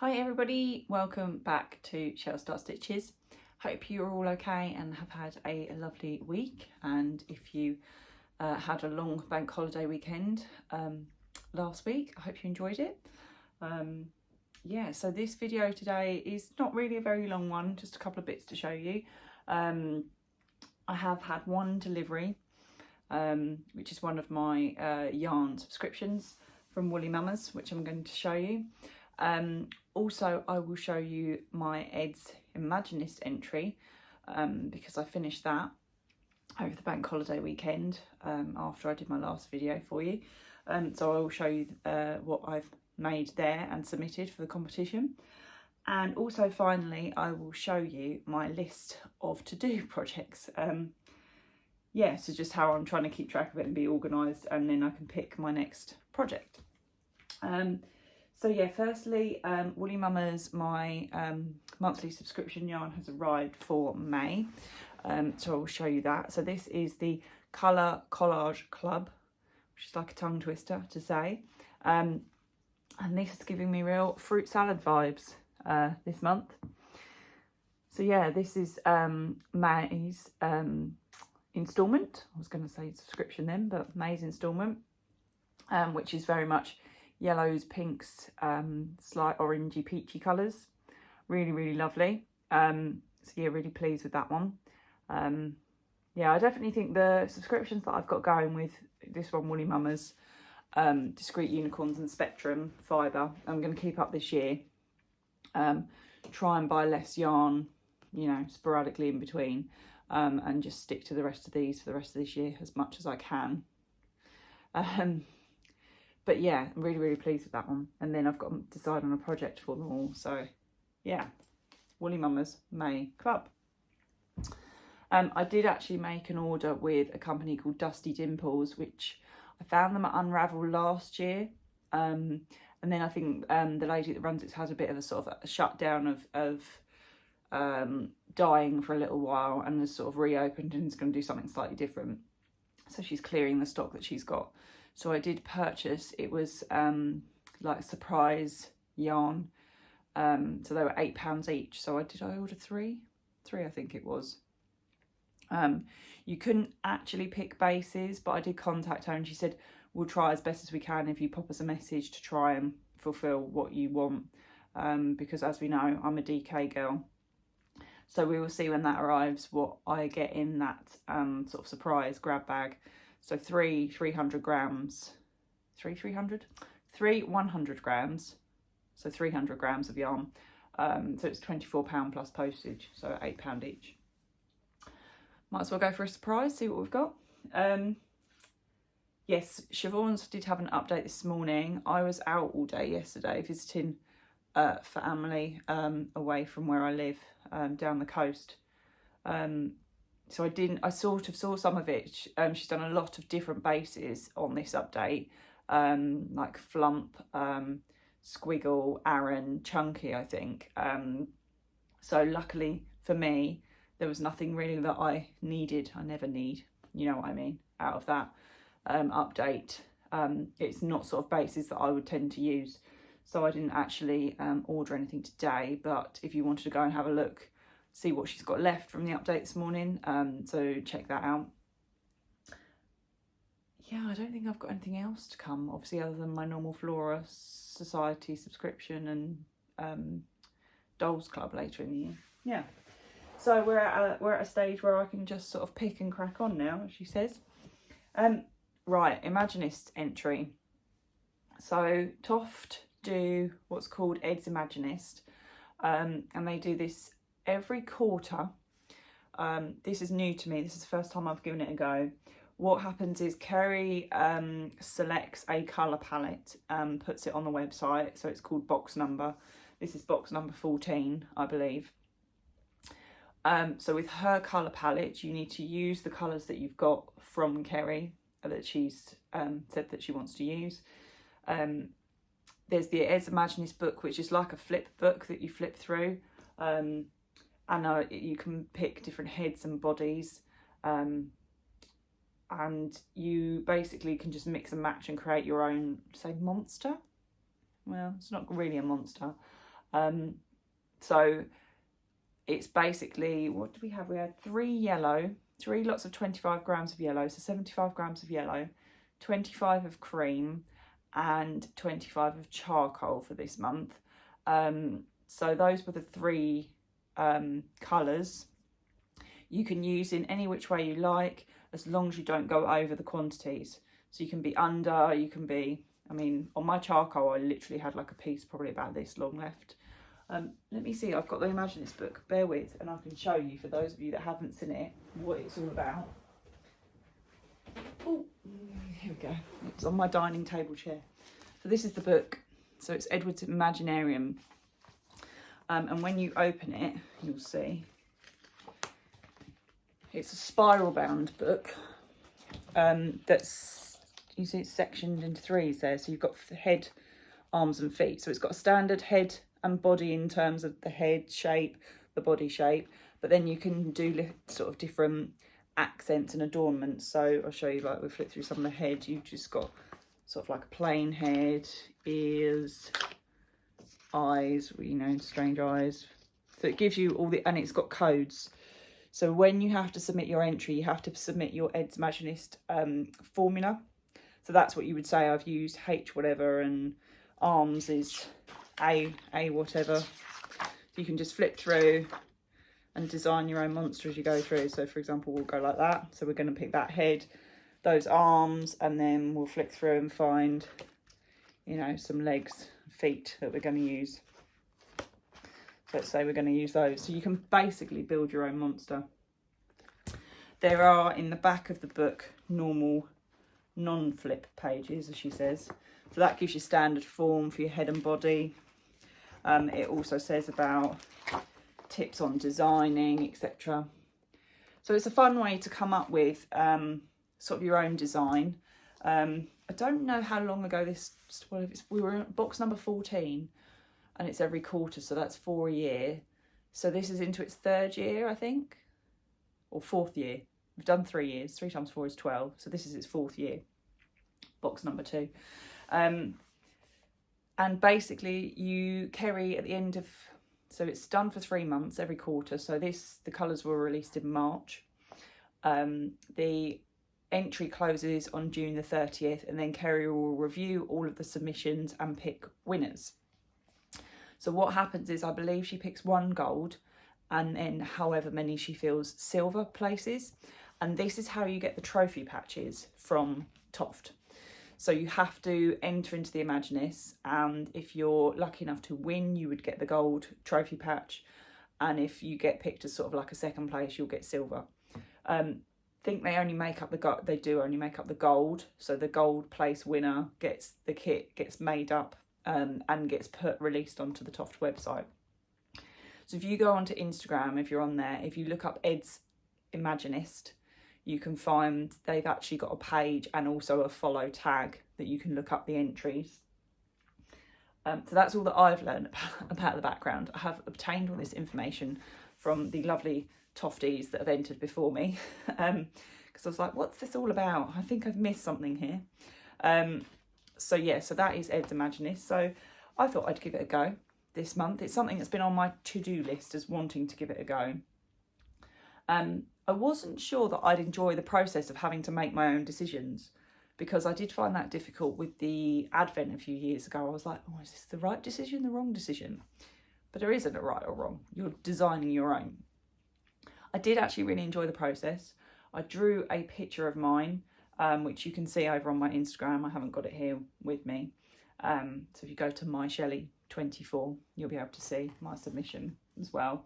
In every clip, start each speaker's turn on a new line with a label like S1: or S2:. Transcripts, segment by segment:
S1: Hi everybody, welcome back to Shell Start Stitches. Hope you're all okay and have had a lovely week, and if you had a long bank holiday weekend last week, I hope you enjoyed it. Yeah, so this video today is not really a very long one, just a couple of bits to show you. I have had one delivery, which is one of my yarn subscriptions from Woolly Mamas, which I'm going to show you. Also, I will show you my Eds Imaginist entry because I finished that over the bank holiday weekend after I did my last video for you. So I will show you what I've made there and submitted for the competition. And also finally, I will show you my list of to-do projects. Yeah, so just how I'm trying to keep track of it and be organised, and then I can pick my next project. So yeah, firstly, Woolly Mamas, my monthly subscription yarn has arrived for May. So I will show you that. So this is the Colour Collage Club, which is like a tongue twister to say. And this is giving me real fruit salad vibes this month. So yeah, this is May's instalment. I was going to say subscription then, but May's instalment, which is very much yellows, pinks, slight orangey peachy colours. Really lovely. So yeah, really pleased with that one. Yeah, I definitely think the subscriptions that I've got going with this one, Woolly Mamas, Discreet Unicorns and Spectrum Fibre, I'm going to keep up this year. Try and buy less yarn, you know, sporadically in between, and just stick to the rest of these for the rest of this year as much as I can. But yeah, I'm really pleased with that one. And then I've got to decide on a project for them all. So yeah, Woolly Mamas May Club. I did actually make an order with a company called Dimples, which I found them at Unravel last year. And then I think the lady that runs it had a bit of a sort of a shutdown of dying for a little while, and has sort of reopened and is going to do something slightly different. So she's clearing the stock that she's got. So I did purchase, it was like surprise yarn. So they were £8 each. So I order three I think it was. You couldn't actually pick bases, but I did contact her and she said, we'll try as best as we can if you pop us a message to try and fulfill what you want. Because as we know, I'm a DK girl. So we will see when that arrives what I get in that sort of surprise grab bag. So three 100 grams, so it's 300 grams of yarn. So it's £24 plus postage, so £8 each. Might as well go for a surprise, see what we've got. Yes, Siobhan's did have an update this morning. I was out all day yesterday visiting family away from where I live, down the coast. So I sort of saw some of it. She's done a lot of different bases on this update, like Flump, Squiggle, Aran, Chunky, I think. So luckily for me, there was nothing really that I needed. I never need, you know what I mean, out of that update. It's not sort of bases that I would tend to use. So I didn't actually order anything today, but if you wanted to go and have a look, see what she's got left from the update this morning, so check that out. Yeah, I don't think I've got anything else to come, obviously, other than my normal Flora Society subscription and Dolls Club later in the year. Yeah, so we're at a stage where I can just sort of pick and crack on now, as she says. Right, Imaginists entry. So Toft do what's called Eds Imaginist, and they do this every quarter. This is new to me. This is the first time I've given it a go. What happens is Kerry selects a colour palette and puts it on the website. So it's called box number. This is box number 14, I believe. So with her colour palette, you need to use the colours that you've got from Kerry that she's said that she wants to use. There's the Eds Imaginist book, which is like a flip book that you flip through. And you can pick different heads and bodies, and you basically can just mix and match and create your own, say, monster. Well, it's not really a monster, So it's basically, what do we have? We had three lots of 25 grams of yellow, so 75 grams of yellow, 25 of cream, and 25 of charcoal for this month. So those were the three colours. You can use in any which way you like, as long as you don't go over the quantities. So you can be under, you can be, I mean, on my charcoal, I literally had like a piece probably about this long left. Let me see, I've got the Imaginists book, bear with, and I can show you, for those of you that haven't seen it, what it's all about. Oh, here we go. It's on my dining table chair. So this is the book. So it's Edward's Imaginarium. And when you open it, you'll see it's a spiral bound book. That's, you see it's sectioned into threes there. So you've got head, arms and feet. So it's got a standard head and body in terms of the head shape, the body shape, but then you can do sort of different accents and adornments. So I'll show you, like, we'll flip through some of the head. You've just got sort of like a plain head, ears, eyes, you know, strange eyes. So it gives you all the, and it's got codes. So when you have to submit your entry, you have to submit your Eds Imaginist formula. So that's what you would say. I've used H whatever, and arms is A whatever. So you can just flip through and design your own monster as you go through. So for example, we'll go like that. So we're going to pick that head, those arms, and then we'll flick through and find, you know, some legs, feet that we're going to use. So let's say we're going to use those. So you can basically build your own monster. There are, in the back of the book, normal non-flip pages, as she says. So that gives you standard form for your head and body. It also says about tips on designing, etc. So it's a fun way to come up with sort of your own design. I don't know how long ago this, well, we were at box number 14, and it's every quarter, so that's 4 a year. So this is into its 3rd year, I think, or 4th year. We've done 3 years. 3 times 4 is 12. So this is its 4th year, box number 2. And basically you carry at the end of, so it's done for 3 months, every quarter. So the colours were released in March. The entry closes on June the 30th, and then Kerry will review all of the submissions and pick winners. So what happens is, I believe she picks 1 gold, and then however many she feels silver places. And this is how you get the trophy patches from Toft. So you have to enter into the Imaginists, and if you're lucky enough to win, you would get the gold trophy patch. And if you get picked as sort of like a 2nd place, you'll get silver. I think they only make up the they do only make up the gold. So the gold place winner gets the kit, gets made up, and gets released onto the Toft website. So if you go onto Instagram, if you're on there, if you look up Eds Imaginist, you can find they've actually got a page and also a follow tag that you can look up the entries. So that's all that I've learned about the background. I have obtained all this information from the lovely Tofties that have entered before me, because I was like, what's this all about? I think I've missed something here. So yeah, so that is Eds Imaginist. So I thought I'd give it a go this month. It's something that's been on my to-do list as wanting to give it a go. I wasn't sure that I'd enjoy the process of having to make my own decisions, because I did find that difficult with the Advent a few years ago. I was like, oh, is this the right decision, the wrong decision? But there isn't a right or wrong. You're designing your own. I did actually really enjoy the process. I drew a picture of mine, which you can see over on my Instagram. I haven't got it here with me. So if you go to myshelley24, you'll be able to see my submission as well.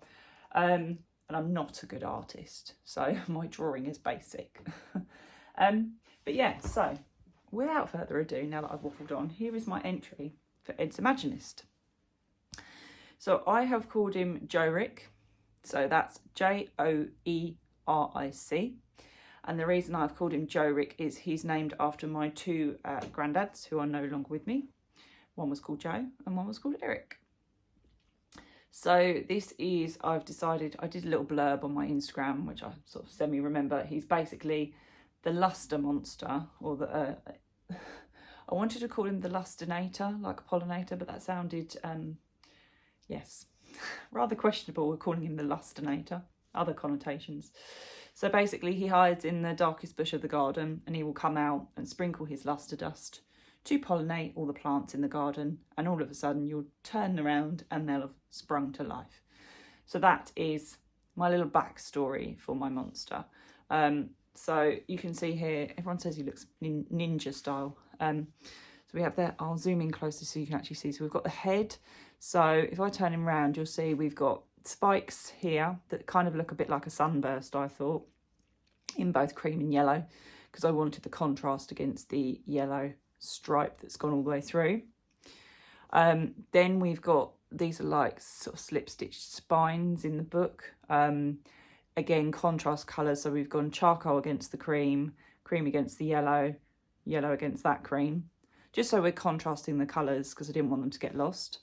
S1: And I'm not a good artist, so my drawing is basic. But yeah, so without further ado, now that I've waffled on, here is my entry for Eds Imaginist. So I have called him Joeric. So that's Joeric. And the reason I've called him Joeric is he's named after my 2 granddads who are no longer with me. One was called Joe and one was called Eric. So this is, I've decided, I did a little blurb on my Instagram, which I sort of semi-remember. He's basically the luster monster, or the, I wanted to call him the lustinator, like a pollinator, but that sounded Yes, rather questionable. We're calling him the Lustinator. Other connotations. So basically he hides in the darkest bush of the garden, and he will come out and sprinkle his luster dust to pollinate all the plants in the garden, and all of a sudden you'll turn around and they'll have sprung to life. So that is my little backstory for my monster. So you can see here, everyone says he looks ninja style. So we have there, I'll zoom in closer so you can actually see. So we've got the head. So if I turn him around, you'll see we've got spikes here that kind of look a bit like a sunburst, I thought, in both cream and yellow, because I wanted the contrast against the yellow stripe that's gone all the way through. Then we've got, these are like sort of slip stitched spines in the book. Again, contrast colours, so we've gone charcoal against the cream, cream against the yellow, yellow against that cream, just so we're contrasting the colours because I didn't want them to get lost.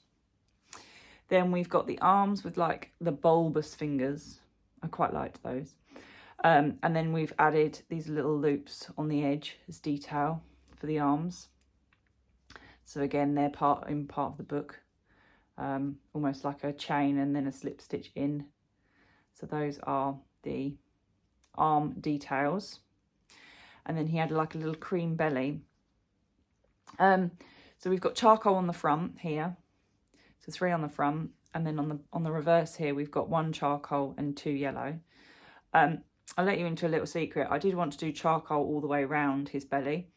S1: Then we've got the arms with like the bulbous fingers. I quite liked those. And then we've added these little loops on the edge as detail for the arms. So again, they're part of the book, almost like a chain and then a slip stitch in. So those are the arm details. And then he had like a little cream belly. So we've got charcoal on the front here. So 3 on the front, and then on the reverse here we've got 1 charcoal and 2 yellow. I'll let you into a little secret. I did want to do charcoal all the way around his belly,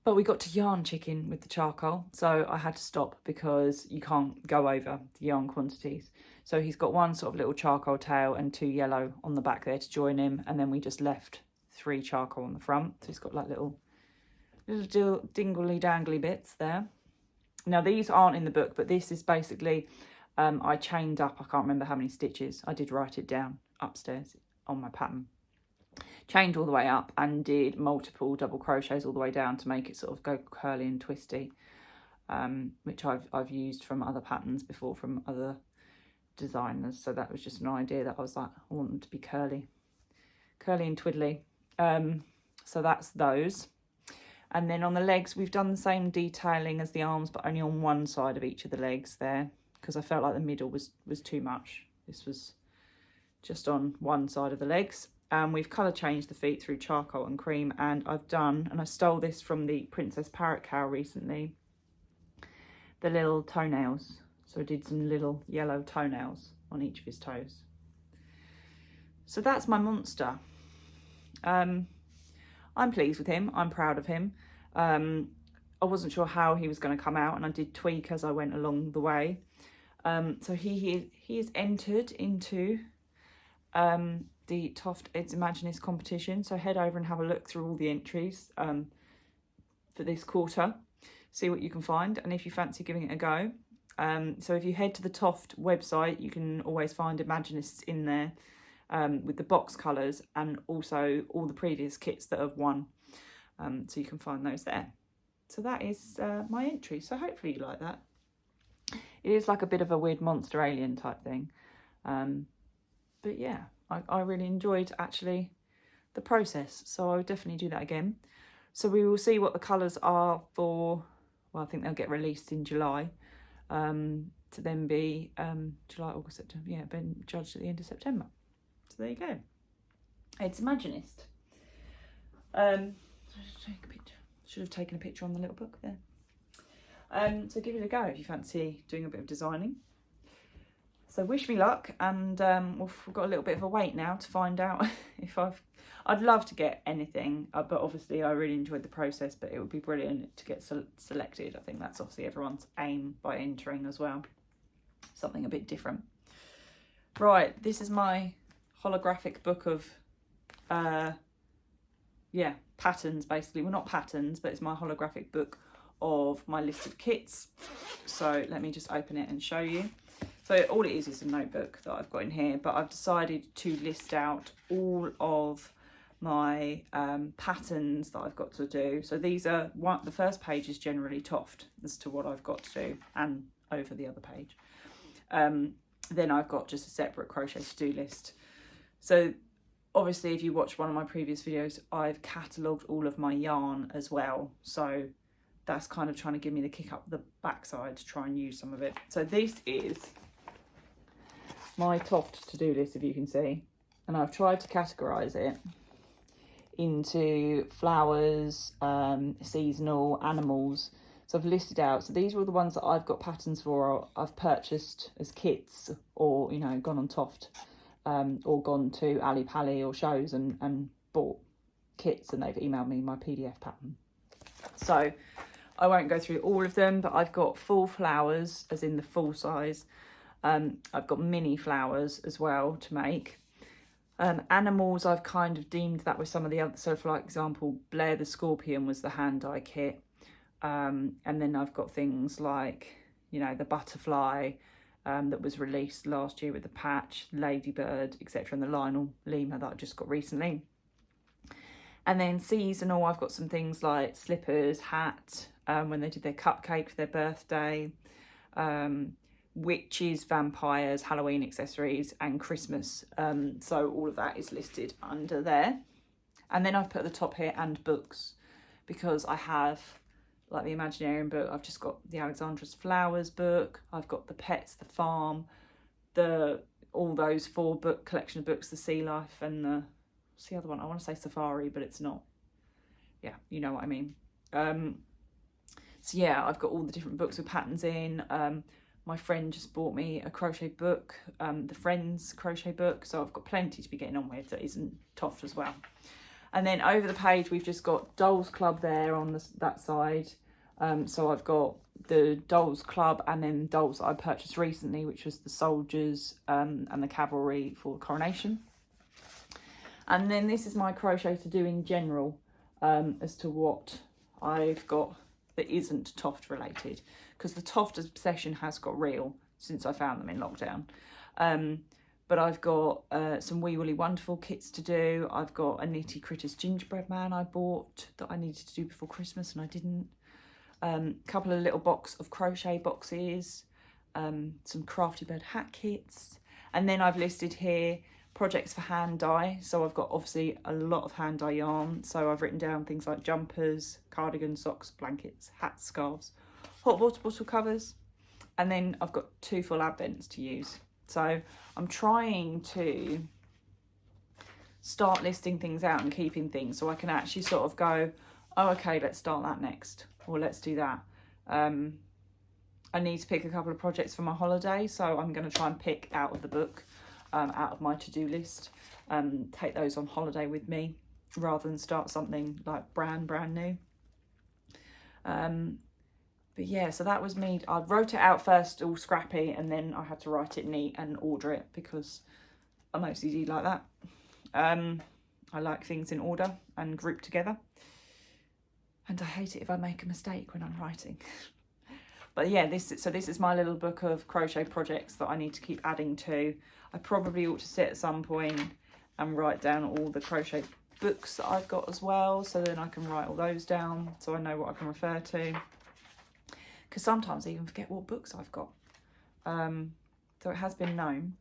S1: but we got to yarn chicken with the charcoal, so I had to stop because you can't go over the yarn quantities. So he's got 1 sort of little charcoal tail and 2 yellow on the back there to join him, and then we just left 3 charcoal on the front. So he's got like little dingly dangly bits there. Now these aren't in the book, but this is basically, I chained up, I can't remember how many stitches. I did write it down upstairs on my pattern. Chained all the way up and did multiple double crochets all the way down to make it sort of go curly and twisty, which I've used from other patterns before from other designers. So that was just an idea that I was like, I want them to be curly and twiddly. So that's those. And then on the legs, we've done the same detailing as the arms, but only on one side of each of the legs there, because I felt like the middle was too much. This was just on one side of the legs. And we've colour changed the feet through charcoal and cream, and I've done, and I stole this from the Princess Parrot Cow recently, the little toenails. So I did some little yellow toenails on each of his toes. So that's my monster. I'm pleased with him. I'm proud of him. I wasn't sure how he was going to come out, and I did tweak as I went along the way. So he is entered into the Tofts Eds Imaginist competition. So head over and have a look through all the entries for this quarter. See what you can find, and if you fancy giving it a go. So if you head to the Toft website, you can always find Imaginists in there. With the box colours and also all the previous kits that have won. So you can find those there. So that is my entry. So hopefully you like that. It is like a bit of a weird monster alien type thing. But yeah, I really enjoyed actually the process. So I would definitely do that again. So we will see what the colours are for, well, I think they'll get released in July. To then be July, August, September. Yeah, been judged at the end of September. So there you go. It's Imaginist. Should have taken a picture on the little book there. So give it a go if you fancy doing a bit of designing. So wish me luck, and we've got a little bit of a wait now to find out if I'd love to get anything, but obviously I really enjoyed the process, but it would be brilliant to get selected. I think that's obviously everyone's aim by entering as well. Something a bit different. Right, this is my holographic book of patterns, basically. Well, not patterns, but it's my holographic book of my list of kits. So let me just open it and show you. So all it is a notebook that I've got in here, but I've decided to list out all of my patterns that I've got to do. So these are the first page is generally Toft as to what I've got to do, and over the other page. Then I've got just a separate crochet to-do list. So obviously if you watch one of my previous videos, I've catalogued all of my yarn as well. So that's kind of trying to give me the kick up the backside to try and use some of it. So this is my Toft to-do list, if you can see, and I've tried to categorise it into flowers, seasonal, animals. So I've listed out, so these are all the ones that I've got patterns for, or I've purchased as kits, or, you know, gone on Toft, or gone to Ali Pally or shows and bought kits, and they've emailed me my PDF pattern. So I won't go through all of them, but I've got full flowers, as in the full size. I've got mini flowers as well to make. Animals, I've kind of deemed that with some of the other, so for example, Blair the Scorpion was the hand dye kit. And then I've got things like, you know, the butterfly that was released last year with the patch, ladybird, etc., and the Lionel lemur that I just got recently. And then seasonal, I've got some things like slippers, hat, when they did their cupcake for their birthday, witches, vampires, Halloween accessories, and Christmas. So all of that is listed under there. And then I've put at the top here, and books, because I have, like the Imaginarium book, I've just got the Alexandra's Flowers book, I've got the Pets, the Farm, all those 4 book collection of books, the Sea Life, and what's the other one? I want to say Safari, but it's not. Yeah, you know what I mean. So yeah, I've got all the different books with patterns in. My friend just bought me a crochet book, the Friends crochet book, so I've got plenty to be getting on with that isn't Toft as well. And then over the page, we've just got Dolls Club there on that side. So I've got the Dolls Club, and then dolls that I purchased recently, which was the soldiers and the cavalry for coronation. And then this is my crochet to do in general, as to what I've got that isn't Toft related, because the Toft obsession has got real since I found them in lockdown. But I've got some Wee Willy Wonderful kits to do. I've got a Nitty Critters gingerbread man I bought that I needed to do before Christmas and I didn't. Couple of little box of crochet boxes, some Crafty Bird hat kits, and then I've listed here projects for hand dye. So I've got obviously a lot of hand dye yarn. So I've written down things like jumpers, cardigans, socks, blankets, hats, scarves, hot water bottle covers, and then I've got 2 full advents to use. So I'm trying to start listing things out and keeping things so I can actually sort of go, oh, okay, let's start that next, or let's do that. I need to pick a couple of projects for my holiday, so I'm going to try and pick out of the book, out of my to-do list, take those on holiday with me rather than start something like brand new. But yeah, so that was me. I wrote it out first all scrappy, and then I had to write it neat and order it because I'm OCD like that. I like things in order and grouped together, and I hate it if I make a mistake when I'm writing. But yeah, this is my little book of crochet projects that I need to keep adding to. I probably ought to sit at some point and write down all the crochet books that I've got as well, so then I can write all those down so I know what I can refer to. Because sometimes I even forget what books I've got. So it has been known.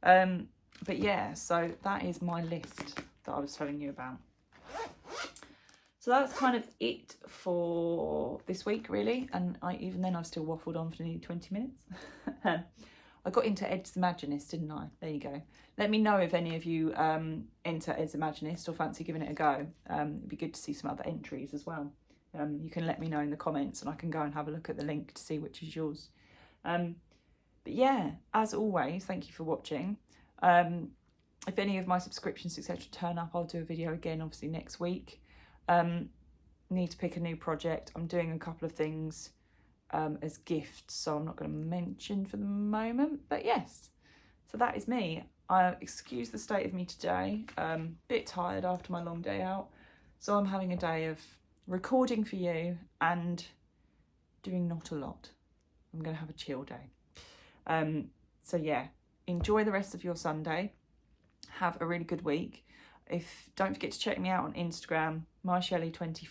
S1: But yeah, so that is my list that I was telling you about. So that's kind of it for this week, really. And even then I've still waffled on for nearly 20 minutes. I got into Eds Imaginist, didn't I? There you go. Let me know if any of you enter Eds Imaginist or fancy giving it a go. It'd be good to see some other entries as well. You can let me know in the comments and I can go and have a look at the link to see which is yours. But yeah, as always, thank you for watching. If any of my subscriptions, etc. turn up, I'll do a video again, obviously, next week. Need to pick a new project. I'm doing a couple of things as gifts, so I'm not going to mention for the moment. But yes, so that is me. Excuse the state of me today. Bit tired after my long day out. So I'm having a day of recording for you and doing not a lot. I'm going to have a chill day. So yeah, enjoy the rest of your Sunday. Have a really good week. Don't forget to check me out on Instagram, myshelley24.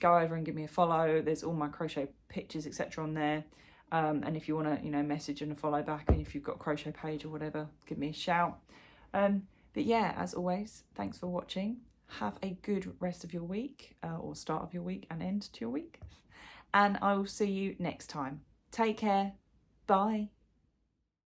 S1: Go over and give me a follow. There's all my crochet pictures, etc. on there. And if you want to, message and a follow back, and if you've got a crochet page or whatever, give me a shout. But yeah, as always, thanks for watching. have a good rest of your week, or start of your week and end to your week. And I will see you next time. Take care. Bye.